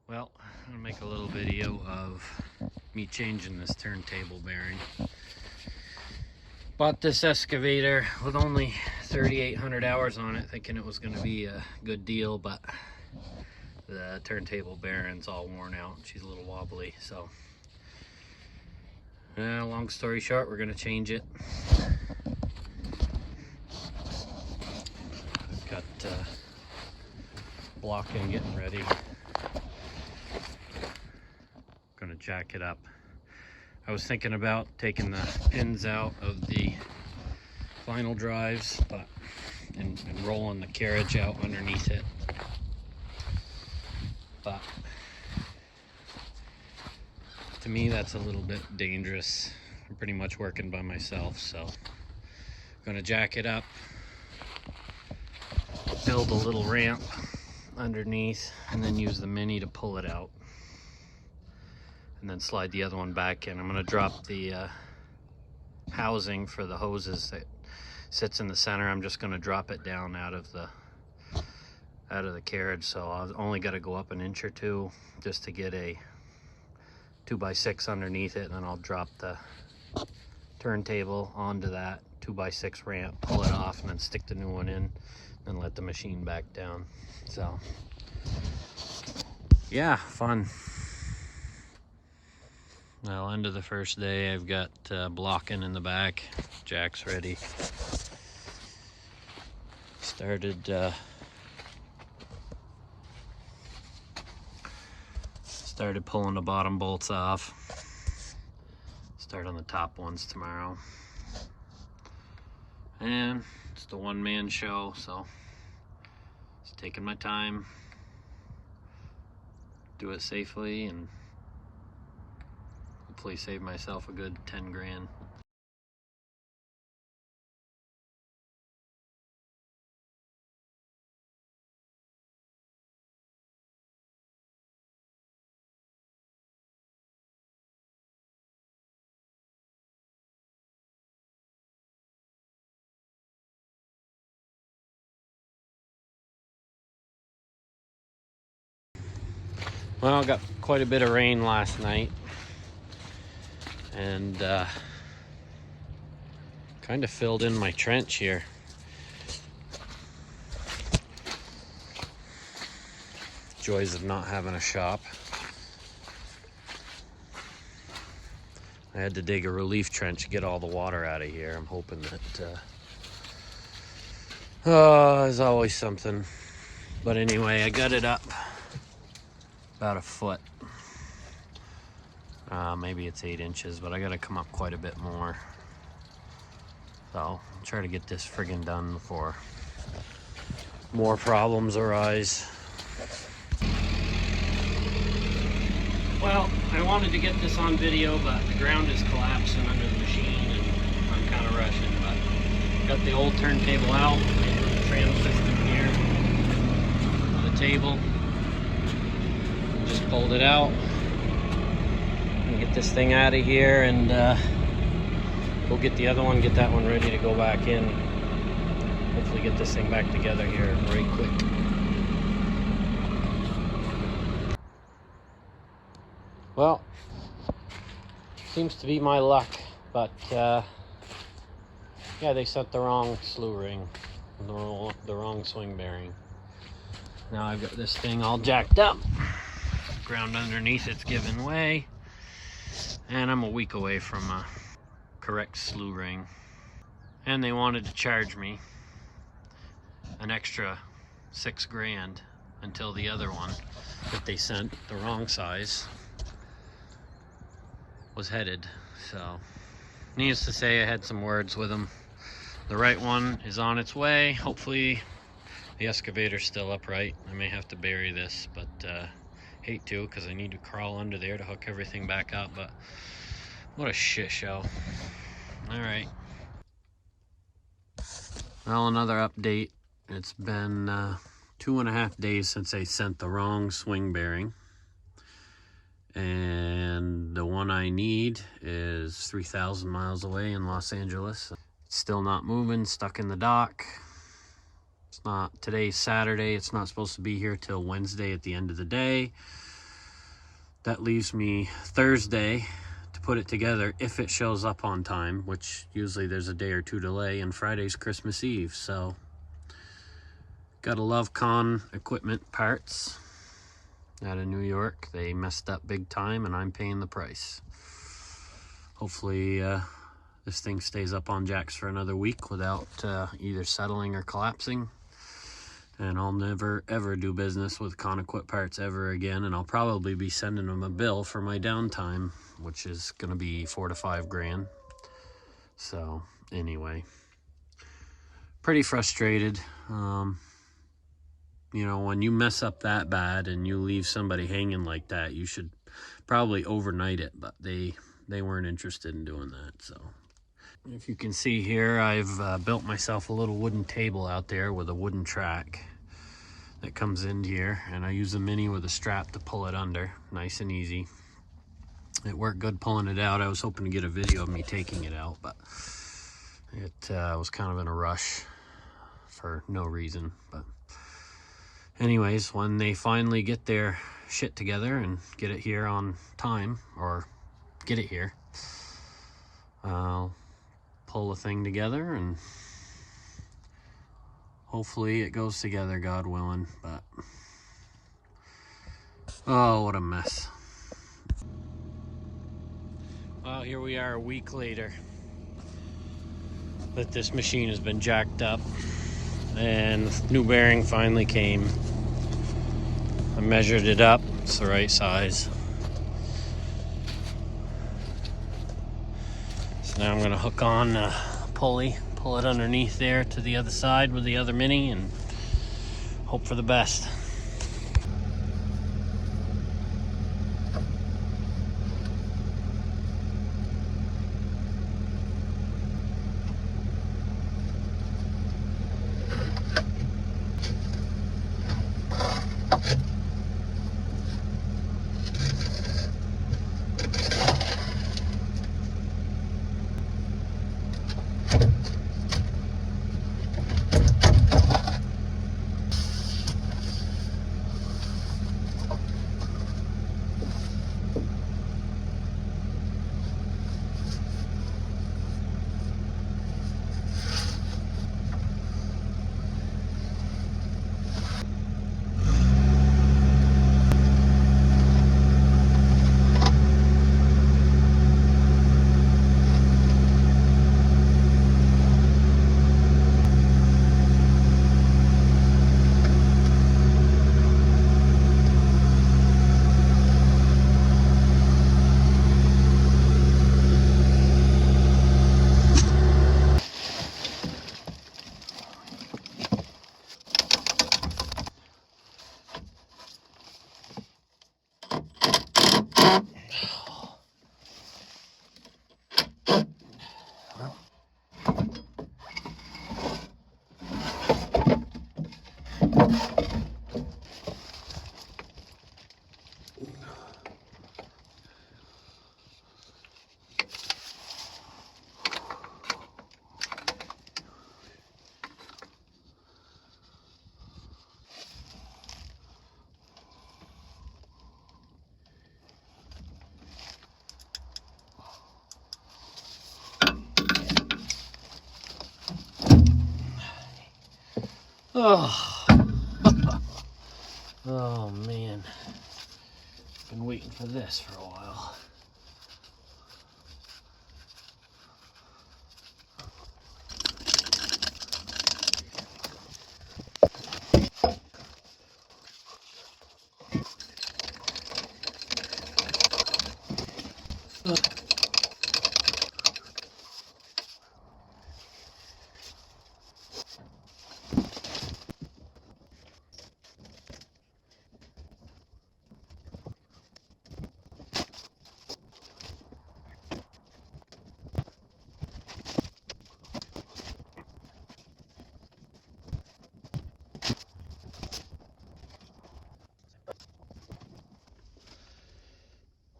Well, I'm gonna make a little video of me changing this turntable bearing. Bought this excavator with only 3,800 hours on it, thinking it was gonna be a good deal, but the turntable bearing's all worn out. She's a little wobbly, so long story short, we're gonna change it. I've got blocking getting ready. Gonna jack it up. I was thinking about taking the pins out of the vinyl drives, but and rolling the carriage out underneath it. But to me, that's a little bit dangerous. I'm pretty much working by myself, so I'm gonna jack it up, build a little ramp underneath, and then use the Mini to pull it out. And then slide the other one back in. I'm going to drop the housing for the hoses that sits in the center. I'm just going to drop it down out of the carriage, so I've only got to go up an inch or two just to get a 2x6 underneath it, and then I'll drop the turntable onto that 2x6 ramp, pull it off, and then stick the new one in and let the machine back down. So yeah, fun. Well, end of the first day, I've got blocking in the back. Jack's ready. Started pulling the bottom bolts off. Start on the top ones tomorrow. And it's the one-man show, so just taking my time. Do it safely and hopefully save myself a good 10 grand. Well, got quite a bit of rain last night, and kind of filled in my trench here. Joys of not having a shop. I had to dig a relief trench to get all the water out of here. I'm hoping that there's always something. But anyway, I got it up about a foot. Maybe it's 8 inches, but I gotta come up quite a bit more. So I'll try to get this friggin' done before more problems arise. Well, I wanted to get this on video, but the ground is collapsing under the machine and I'm kind of rushing. But got the old turntable out, the tram system here, the table. Just pulled it out. Get this thing out of here and go get the other one, get that one ready to go back in. Hopefully get this thing back together here right quick. Well, seems to be my luck, but yeah, they sent the wrong slew ring, the wrong swing bearing. Now I've got this thing all jacked up. Ground underneath it's giving way. And I'm a week away from a correct slew ring. And they wanted to charge me an extra 6 grand until the other one that they sent, the wrong size, was headed. So, needless to say, I had some words with them. The right one is on its way. Hopefully the excavator's still upright. I may have to bury this, but hate to, because I need to crawl under there to hook everything back up, but what a shit show. Alright. Well, another update. It's been 2.5 days since I sent the wrong swing bearing. And the one I need is 3,000 miles away in Los Angeles. It's still not moving, stuck in the dock. It's not, today's Saturday, it's not supposed to be here till Wednesday at the end of the day. That leaves me Thursday to put it together if it shows up on time, which usually there's a day or two delay, and Friday's Christmas Eve. So gotta love Con Equipment Parts out of New York. They messed up big time and I'm paying the price. Hopefully this thing stays up on jacks for another week without either settling or collapsing. And I'll never ever do business with Con Equip Parts ever again, and I'll probably be sending them a bill for my downtime, which is going to be $4 to $5 grand. So anyway, pretty frustrated. You know, when you mess up that bad and you leave somebody hanging like that, you should probably overnight it, but they weren't interested in doing that. So if you can see here, I've built myself a little wooden table out there with a wooden track that comes in here, and I use a Mini with a strap to pull it under, nice and easy. It worked good pulling it out. I was hoping to get a video of me taking it out, but it was kind of in a rush for no reason. But anyways, when they finally get their shit together and get it here on time, or get it here, I'll pull the thing together and hopefully it goes together, God willing. But oh, what a mess. Well, here we are a week later, but this machine has been jacked up and the new bearing finally came. I measured it up, it's the right size. So now I'm gonna hook on a pulley, pull it underneath there to the other side with the other Mini, and hope for the best. Oh, oh man, been waiting for this for a while.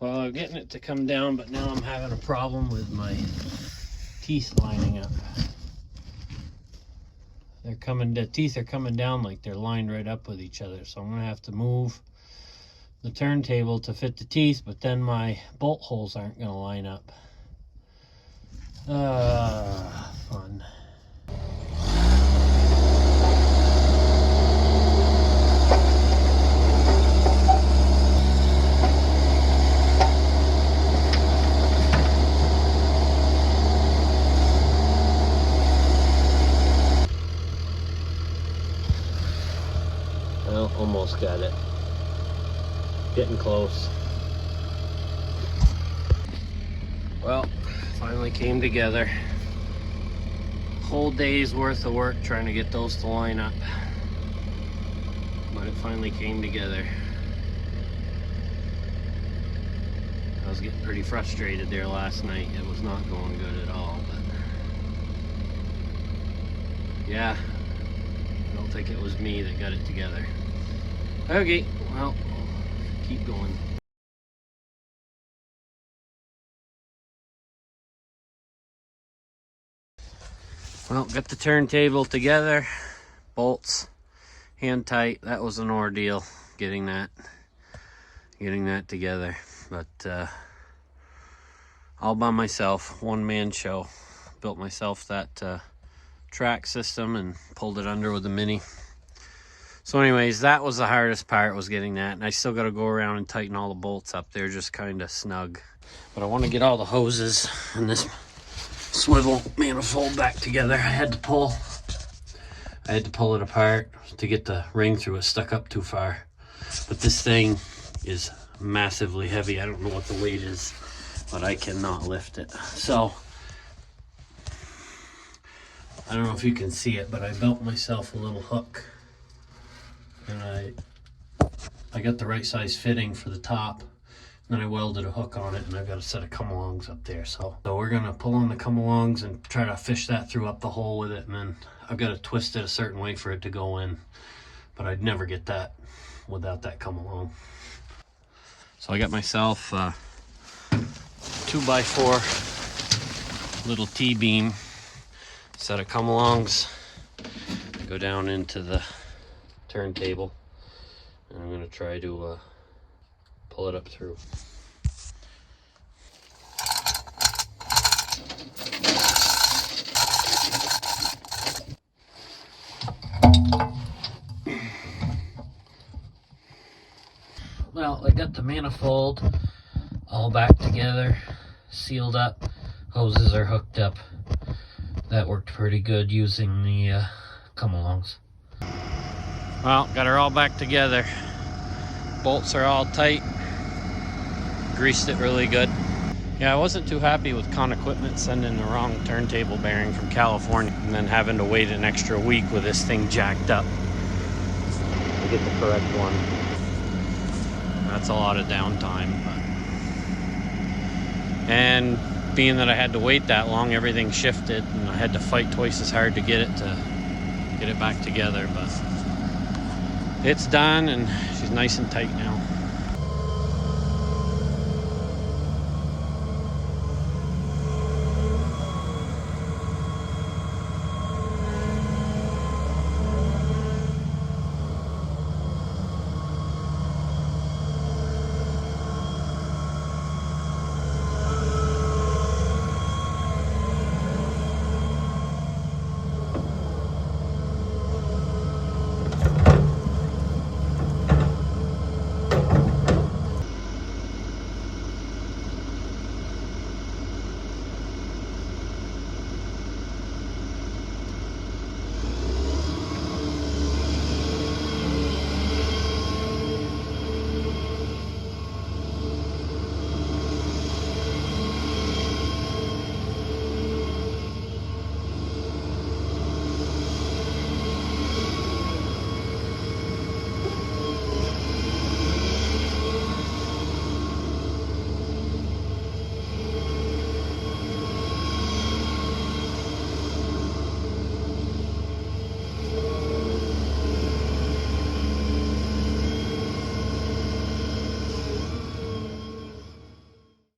Well, I'm getting it to come down, but now I'm having a problem with my teeth lining up. The teeth are coming down like they're lined right up with each other. So I'm gonna have to move the turntable to fit the teeth, but then my bolt holes aren't going to line up. Fun. Well, almost got it. Getting close. Well, finally came together. Whole day's worth of work trying to get those to line up. But it finally came together. I was getting pretty frustrated there last night. It was not going good at all, but yeah, I don't think it was me that got it together. Okay, well, keep going. Well, got the turntable together, bolts hand tight. That was an ordeal getting that together, but all by myself, one-man show. Built myself that track system and pulled it under with the Mini. So anyways, that was the hardest part, was getting that, and I still got to go around and tighten all the bolts up. They're just kind of snug, but I want to get all the hoses and this swivel manifold back together. I had to pull it apart to get the ring through. It stuck up too far, but this thing is massively heavy. I don't know what the weight is, but I cannot lift it. So I don't know if you can see it, but I built myself a little hook, and I got the right size fitting for the top. Then I welded a hook on it, and I've got a set of come-alongs up there. So we're gonna pull on the come-alongs and try to fish that through up the hole with it, and then I've got to twist it a certain way for it to go in. But I'd never get that without that come-along. So I got myself a 2x4 little T-beam set of come-alongs to go down into the turntable, and I'm gonna try to pull it up through. Well, I got the manifold all back together, sealed up, hoses are hooked up. That worked pretty good using the come-alongs. Well, got her all back together. Bolts are all tight. Greased it really good. Yeah, I wasn't too happy with Con Equipment sending the wrong turntable bearing from California and then having to wait an extra week with this thing jacked up to get the correct one. That's a lot of downtime. And being that I had to wait that long, everything shifted, and I had to fight twice as hard to get it back together. But it's done, and she's nice and tight now.